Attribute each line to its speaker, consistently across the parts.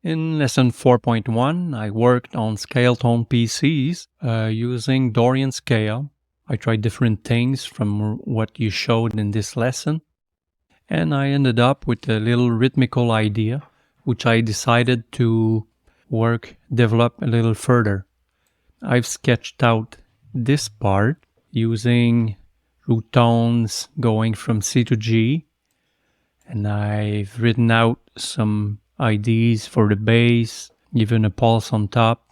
Speaker 1: In lesson 4.1, I worked on scale tone PCs using Dorian scale. I tried different things from what you showed in this lesson, and I ended up with a little rhythmical idea, which I decided to develop a little further. I've sketched out this part using root tones going from C to G, and I've written out some IDs for the bass, given a pulse on top.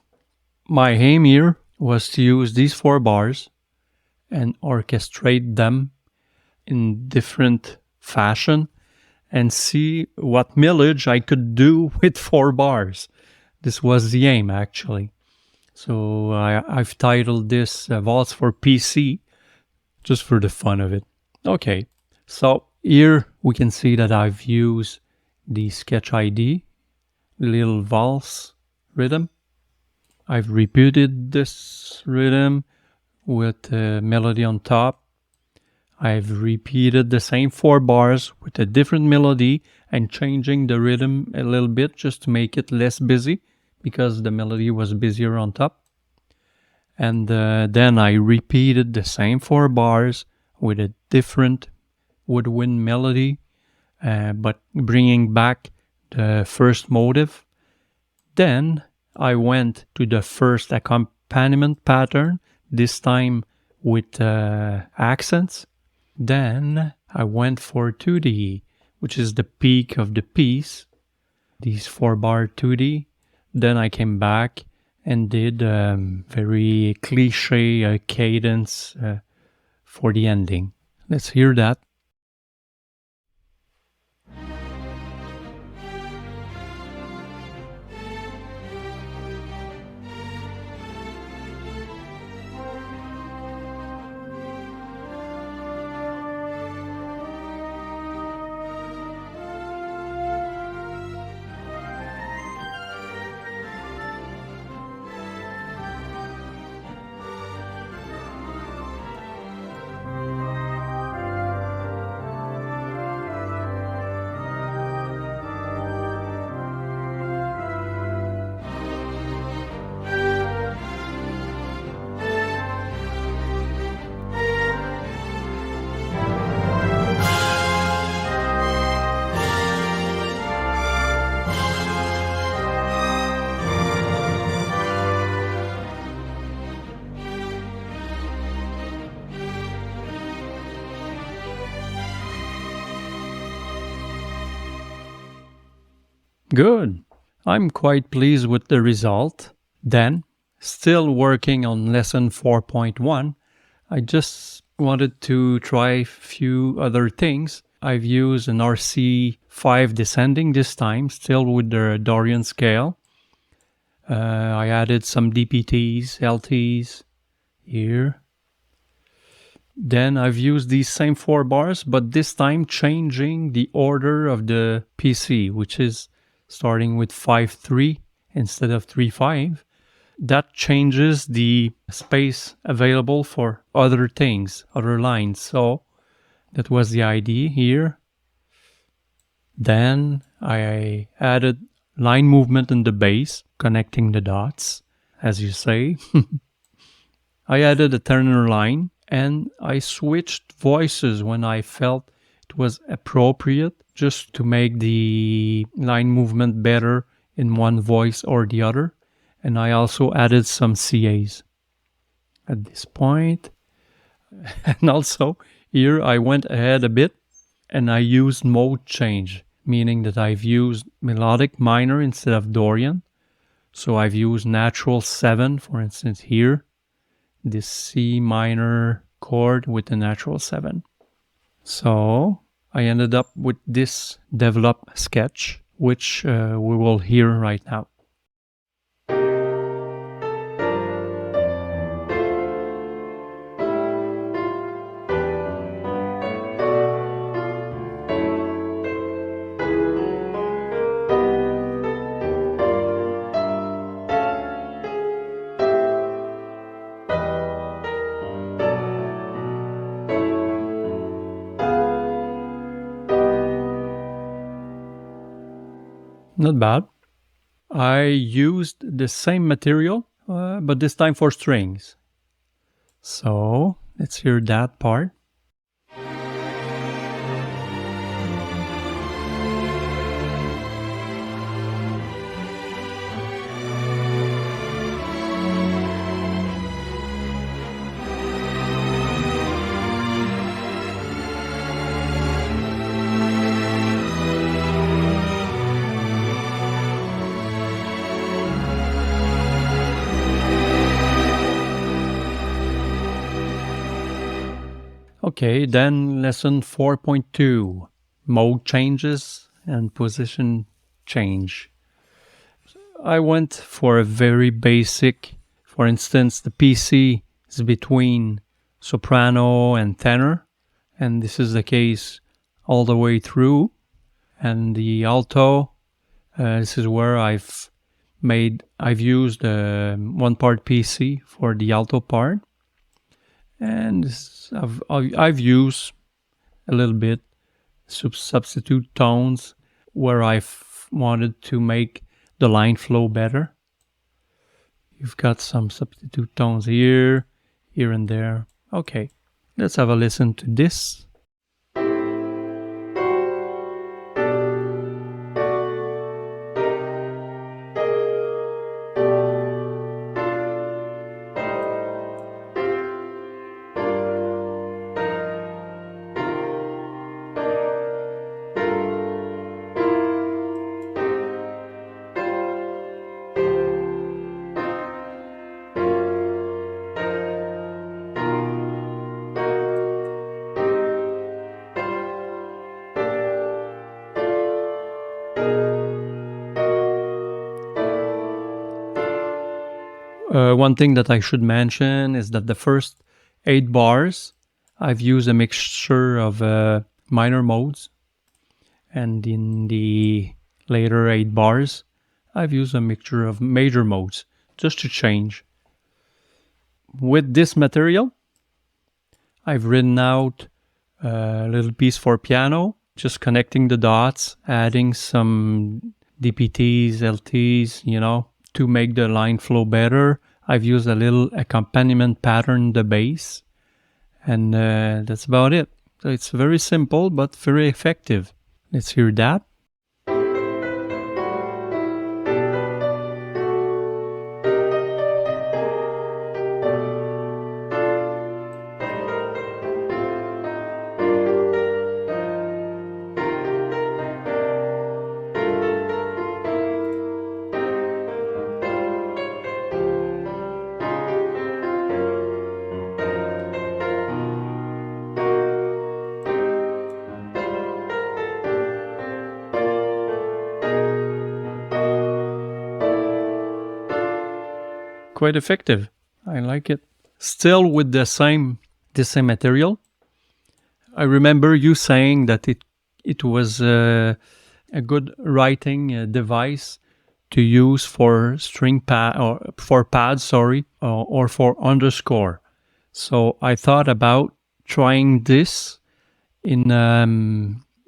Speaker 1: My aim here was to use these 4 bars and orchestrate them in different fashion and see what millage I could do with 4 bars. This was the aim, actually. So I've titled this Waltz for PC, just for the fun of it. Okay, so here we can see that I've used the sketch ID, little waltz rhythm. I've repeated this rhythm with a melody on top. I've repeated the same 4 bars with a different melody and changing the rhythm a little bit just to make it less busy because the melody was busier on top. And then I repeated the same 4 bars with a different woodwind melody, but bringing back the first motive. Then I went to the first accompaniment pattern, this time with accents. Then I went for 2D, which is the peak of the piece, these 4 bar 2D. Then I came back and did very cliche cadence for the ending. Let's hear that. Good. I'm quite pleased with the result. Then, still working on lesson 4.1, I just wanted to try a few other things. I've used an RC5 descending this time, still with the Dorian scale. I added some DPTs, LTs here. Then I've used these same 4 bars, but this time changing the order of the PC, which is starting with 5-3 instead of 3-5. That changes the space available for other things, other lines. So that was the idea here. Then I added line movement in the bass, connecting the dots, as you say. I added a tenor line, and I switched voices when I felt it was appropriate, just to make the line movement better in one voice or the other. And I also added some CAs at this point. And also here I went ahead a bit and I used mode change, meaning that I've used melodic minor instead of Dorian. So I've used natural 7, for instance, here, this C minor chord with the natural 7. So I ended up with this developed sketch, which we will hear right now. Not bad. I used the same material, but this time for strings. So let's hear that part. Okay, then lesson 4.2, mode changes and position change. I went for a very basic, for instance, the PC is between soprano and tenor, and this is the case all the way through. And the alto, this is where I've used one part PC for the alto part. And I've used a little bit substitute tones where I've wanted to make the line flow better. You've got some substitute tones here and there. Okay, let's have a listen to this. One thing that I should mention is that the first 8 bars, I've used a mixture of minor modes, and in the later 8 bars, I've used a mixture of major modes, just to change. With this material, I've written out a little piece for piano, just connecting the dots, adding some DPTs, LTs, to make the line flow better. I've used a little accompaniment pattern, the bass, and that's about it. So it's very simple, but very effective. Let's hear that. Quite effective. I like it. Still with the same material. I remember you saying that it was a good writing device to use for string pad or for pads, or for underscore. So I thought about trying this in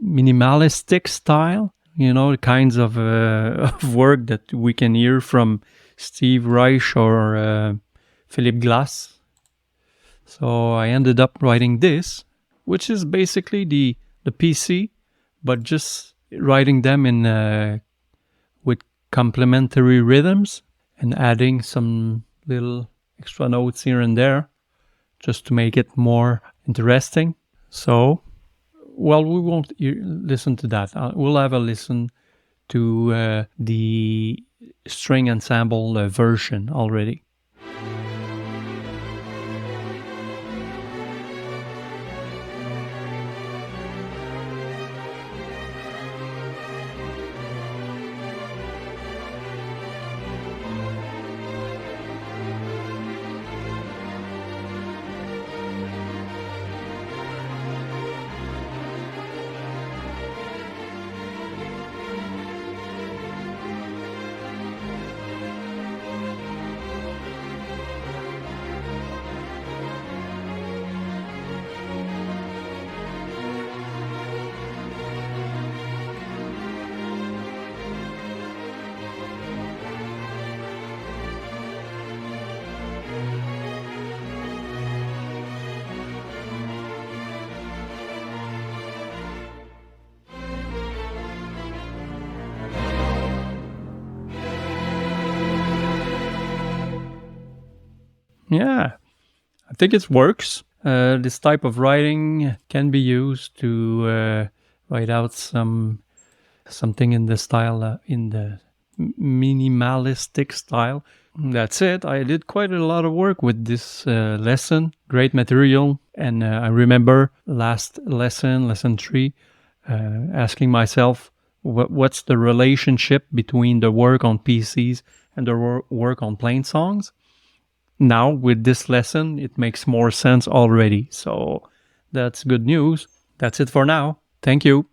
Speaker 1: minimalistic style. The kinds of work that we can hear from Steve Reich or Philip Glass. So I ended up writing this, which is basically the PC, but just writing them in with complementary rhythms and adding some little extra notes here and there, just to make it more interesting. So, well, we won't listen to that. We'll have a listen to the string ensemble version already. Yeah, I think it works. This type of writing can be used to write out something in the style, in the minimalistic style. That's it. I did quite a lot of work with this lesson. Great material. And I remember last lesson, lesson 3, asking myself, what's the relationship between the work on PCs and the work on plain songs? Now, with this lesson, it makes more sense already. So that's good news. That's it for now. Thank you.